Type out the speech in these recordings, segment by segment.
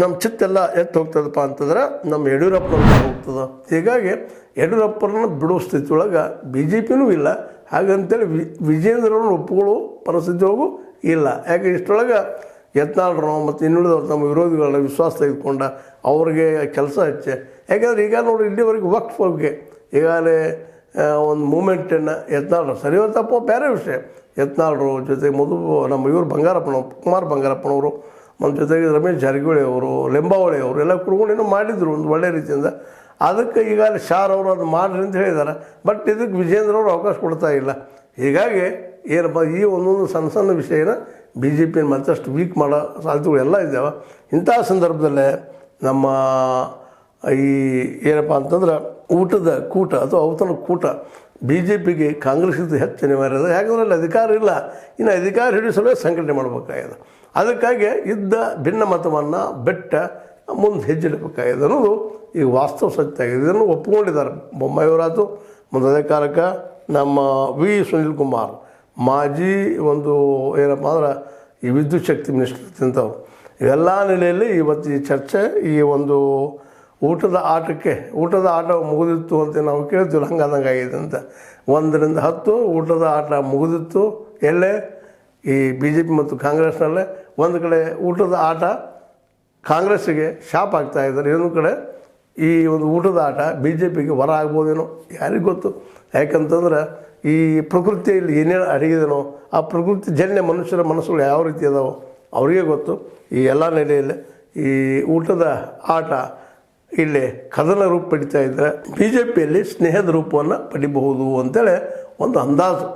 ನಮ್ಮ ಚಿತ್ತೆಲ್ಲ ಎತ್ತು ಹೋಗ್ತದಪ್ಪ ಅಂತಂದ್ರೆ ನಮ್ಮ ಯಡಿಯೂರಪ್ಪನ ಹೋಗ್ತದೆ. ಹೀಗಾಗಿ ಯಡಿಯೂರಪ್ಪರನ್ನ ಬಿಡೋ ಸ್ಥಿತಿ ಒಳಗೆ ಬಿ ಜೆ ಪಿನೂ ಇಲ್ಲ. ಹಾಗಂತೇಳಿ ವಿಜೇಂದ್ರವ್ರನ್ನ ಒಪ್ಪುಗಳು ಪರಿಸ್ಥಿತಿ ಒಳಗೂ ಇಲ್ಲ. ಯಾಕೆ ಇಷ್ಟರೊಳಗೆ ಯತ್ನಾಳ್ರು ಮತ್ತು ಇನ್ನುಳಿದವ್ರು ನಮ್ಮ ವಿರೋಧಿಗಳನ್ನ ವಿಶ್ವಾಸ ತೆಗೆದುಕೊಂಡ ಅವ್ರಿಗೆ ಕೆಲಸ ಹಚ್ಚೆ. ಯಾಕೆಂದ್ರೆ ಈಗ ನೋಡಿ ಇಲ್ಲಿವರೆಗೆ ವಕ್ಫ್ ಬಗ್ಗೆ ಈಗಾಗಲೇ ಒಂದು ಮೂಮೆಂಟನ್ನು ಯತ್ನಾಳ್ರು ಸರಿ ತಪ್ಪೋ ಬೇರೆ ವಿಷಯ. ಯತ್ನಾಳ್ರು ಜೊತೆಗೆ ನಮ್ಮ ಇವರು ಕುಮಾರ್ ಬಂಗಾರಪ್ಪನವರು ನಮ್ಮ ಜೊತೆಗೆ ರಮೇಶ್ ಜಾರಕಿಹೊಳಿ ಅವರು, ಲಿಂಬಾವಳಿ ಅವರು ಎಲ್ಲ ಕುಡ್ಕೊಂಡೇನೋ ಮಾಡಿದರು ಒಂದು ಒಳ್ಳೆಯ ರೀತಿಯಿಂದ. ಅದಕ್ಕೆ ಈಗಾಗಲೇ ಶಾರ್ ಅವರು ಅದು ಮಾಡಿರಿ ಅಂತ ಹೇಳಿದ್ದಾರೆ. ಬಟ್ ಇದಕ್ಕೆ ವಿಜೇಂದ್ರ ಅವರು ಅವಕಾಶ ಕೊಡ್ತಾ ಇಲ್ಲ. ಹೀಗಾಗಿ ಏನಪ್ಪ ಈ ಒಂದೊಂದು ಸಣ್ಣ ಸಣ್ಣ ವಿಷಯನ ಬಿ ಜೆ ಪಿಯನ್ನು ಮತ್ತಷ್ಟು ವೀಕ್ ಮಾಡೋ ಸಾಧ್ಯತೆಗಳು ಎಲ್ಲ ಇದ್ದಾವೆ. ಇಂಥ ಸಂದರ್ಭದಲ್ಲೇ ನಮ್ಮ ಈ ಏನಪ್ಪ ಅಂತಂದ್ರೆ ಊಟದ ಕೂಟ ಅಥವಾ ಔತಣ ಕೂಟ ಬಿ ಜೆ ಪಿಗೆ ಕಾಂಗ್ರೆಸ್ಗಿಂತ ಹೆಚ್ಚು ಅನಿವಾರ್ಯ ಇದೆ. ಯಾಕಂದ್ರೆ ಅಲ್ಲಿ ಅಧಿಕಾರ ಇಲ್ಲ, ಇನ್ನು ಅಧಿಕಾರ ಹಿಡಿಸಲೇ ಸಂಘಟನೆ ಮಾಡಬೇಕಾಗಿದೆ. ಅದಕ್ಕಾಗಿ ಇದ್ದ ಭಿನ್ನ ಮತವನ್ನು ಮುಂದೆ ಹೆಜ್ಜಿಡಬೇಕಾಗಿದೆ ಅನ್ನೋದು ಈಗ ವಾಸ್ತವ ಸತ್ಯ ಆಗಿದೆ. ಇದನ್ನು ಒಪ್ಪಿಕೊಂಡಿದ್ದಾರೆ ಬೊಮ್ಮಾಯಿಯವರಾತು. ಮತ್ತು ಅದೇ ಕಾಲಕ್ಕೆ ನಮ್ಮ ವಿ ಸುನೀಲ್ ಕುಮಾರ್ ಮಾಜಿ ಒಂದು ಏನಪ್ಪ ಅಂದ್ರೆ ಈ ವಿದ್ಯುತ್ ಶಕ್ತಿ ಮಿನಿಸ್ಟರ್ ತಿಂತವ್ರು. ಇವೆಲ್ಲ ನೆಲೆಯಲ್ಲಿ ಇವತ್ತು ಈ ಚರ್ಚೆ ಈ ಒಂದು ಊಟದ ಆಟ ಮುಗಿದಿತ್ತು ಅಂತ ನಾವು ಕೇಳ್ತೀವಿ. ಹಂಗಾದಂಗೆ ಆಗಿದೆ ಅಂತ 1 ರಿಂದ 10 ಊಟದ ಆಟ ಮುಗಿದಿತ್ತು. ಎಲ್ಲೇ ಈ ಬಿ ಜೆ ಪಿ ಮತ್ತು ಕಾಂಗ್ರೆಸ್ನಲ್ಲೇ ಒಂದು ಕಡೆ ಊಟದ ಆಟ ಕಾಂಗ್ರೆಸ್ಸಿಗೆ ಶಾಪ್ ಆಗ್ತಾ ಇದ್ದಾರೆ, ಇನ್ನೊಂದು ಕಡೆ ಈ ಒಂದು ಊಟದ ಆಟ ಬಿ ಜೆ ಪಿಗೆ ಹೊರ ಆಗ್ಬೋದೇನೋ ಯಾರಿಗೆ ಗೊತ್ತು. ಯಾಕಂತಂದ್ರೆ ಈ ಪ್ರಕೃತಿಯಲ್ಲಿ ಏನೇನು ಅಡಗಿದನೋ ಆ ಪ್ರಕೃತಿ ಜನ್ಯ ಮನುಷ್ಯರ ಮನಸ್ಸುಗಳು ಯಾವ ರೀತಿ ಅದಾವೋ ಅವರಿಗೆ ಗೊತ್ತು. ಈ ಎಲ್ಲ ನೆಲೆಯಲ್ಲಿ ಈ ಊಟದ ಆಟ ಇಲ್ಲಿ ಕದನ ರೂಪ ಪಡಿತಾ ಇದ್ದರೆ ಬಿ ಜೆ ಪಿಯಲ್ಲಿ ಸ್ನೇಹದ ರೂಪವನ್ನು ಪಡಿಬಹುದು ಅಂತೇಳಿ ಒಂದು ಅಂದಾಜು.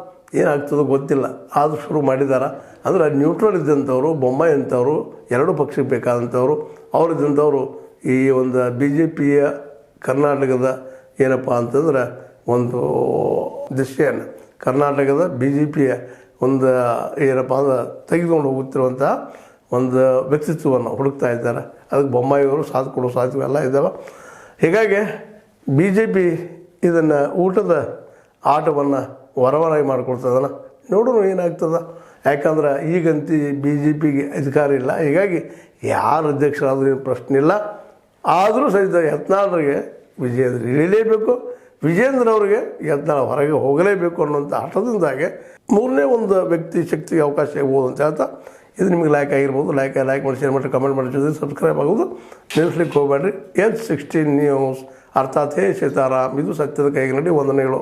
ಏನಾಗ್ತದೋ ಗೊತ್ತಿಲ್ಲ, ಆದರೂ ಶುರು ಮಾಡಿದ್ದಾರೆ. ಅಂದರೆ ನ್ಯೂಟ್ರಲ್ ಇದ್ದಂಥವ್ರು ಬೊಮ್ಮಾಯಿ ಅಂಥವ್ರು, ಎರಡೂ ಪಕ್ಷಕ್ಕೆ ಬೇಕಾದಂಥವ್ರು ಅವರಿದ್ದಂಥವ್ರು ಈ ಒಂದು ಬಿ ಜೆ ಪಿಯ ಕರ್ನಾಟಕದ ಏನಪ್ಪ ಅಂತಂದ್ರೆ ಒಂದು ದಿಶೆಯನ್ನು ಕರ್ನಾಟಕದ ಬಿ ಜೆ ಪಿಯ ಒಂದು ಏನಪ್ಪ ಅಂದ್ರೆ ತೆಗೆದುಕೊಂಡು ಹೋಗುತ್ತಿರುವಂಥ ಒಂದು ವ್ಯಕ್ತಿತ್ವವನ್ನು ಹುಡುಕ್ತಾ ಇದ್ದಾರೆ. ಅದಕ್ಕೆ ಬೊಮ್ಮಾಯಿಯವರು ಸಾಥ್ ಕೊಡೋ ಸಾಧ್ಯತೆ ಎಲ್ಲ ಇದ್ದಾವೆ. ಹೀಗಾಗಿ ಬಿ ಜೆ ಪಿ ಇದನ್ನು ಊಟದ ಆಟವನ್ನು ಹೊರವರಾಗಿ ಮಾಡಿಕೊಡ್ತದಲ್ಲ, ನೋಡೋಣ ಏನಾಗ್ತದೆ. ಯಾಕಂದ್ರೆ ಈಗಂತೂ ಬಿ ಜೆ ಪಿಗೆ ಅಧಿಕಾರ ಇಲ್ಲ. ಹೀಗಾಗಿ ಯಾರು ಅಧ್ಯಕ್ಷರಾದರೂ ಏನು ಪ್ರಶ್ನೆ ಇಲ್ಲ. ಆದರೂ ಸಹಿತ ಯತ್ನಾಳರಿಗೆ ವಿಜೇಂದ್ರ ಇಳಿಯಲೇಬೇಕು, ವಿಜೇಂದ್ರ ಅವರಿಗೆ ಯತ್ನಾಳ್ ಹೊರಗೆ ಹೋಗಲೇಬೇಕು ಅನ್ನೋಂಥ ಹಠದಿಂದಾಗೆ 3ನೇ ಒಂದು ವ್ಯಕ್ತಿ ಶಕ್ತಿಗೆ ಅವಕಾಶ ಸಿಗ್ಬೋದು ಅಂತ ಹೇಳ್ತಾ, ಇದು ನಿಮಗೆ ಲೈಕ್ ಆಗಿರ್ಬೋದು. ಲೈಕ್ ಮಾಡಿ, ಶೇರ್ ಮಾಡಿ, ಕಮೆಂಟ್ ಮಾಡಿ, ಜೊತೆ ಸಬ್ಸ್ಕ್ರೈಬ್ ಆಗೋದು ನಿಲ್ಲಿಸ್ಲಿಕ್ಕೆ ಹೋಗಬೇಡ್ರಿ. H16 ನ್ಯೂಸ್ ಅರ್ಥಾತ್ ಹೇ ಸೀತಾರಾಮ್, ಇದು ಸತ್ಯದ ಕೈಗೆ ನಡಿ ವಂದನೆಗಳು.